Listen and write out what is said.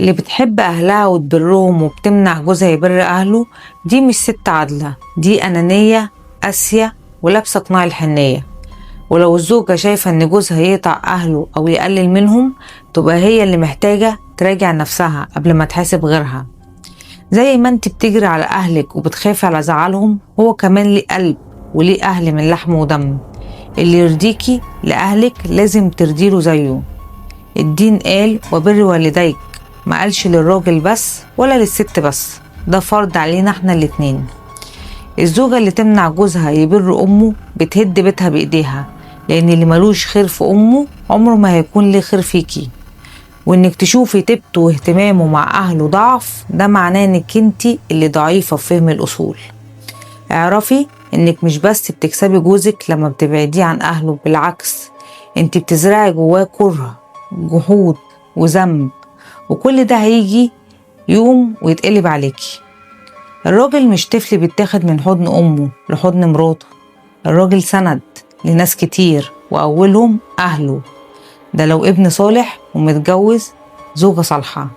اللي بتحب أهلها وتبرهم وبتمنع جوزها يبر أهله دي مش ست عادلة، دي أنانية قاسية ولابسة قناع الحنية. ولو الزوجة شايفة إن جوزها يقطع أهله أو يقلل منهم، تبقى هي اللي محتاجة تراجع نفسها قبل ما تحاسب غيرها. زي ما انت بتجري على أهلك وبتخافي على زعلهم، هو كمان ليه قلب وليه أهل من لحم ودم. اللي يرضيكي لأهلك لازم ترضيله زيه. الدين قال وبر والديك، ما قالش للراجل بس ولا للست بس، ده فرض علينا احنا الاتنين. الزوجة اللي تمنع جوزها يبر أمه بتهد بيتها بإيديها، لأن اللي ملوش خير في أمه عمره ما هيكون ليه خير فيكي. وإنك تشوفي طيبته واهتمامه مع أهله ضعف، ده معناه إنك انتي اللي ضعيفة في فهم الأصول. اعرفي إنك مش بس بتكسبي جوزك لما بتبعديه عن أهله، بالعكس انتي بتزرعي جواه كره، جحود وذنب، وكل ده هيجي يوم ويتقلب عليكي. الراجل مش طفل بيتاخد من حضن أمه لحضن مراته، الراجل سند لناس كتير وأولهم أهله، ده لو ابن صالح ومتجوز زوجة صالحة.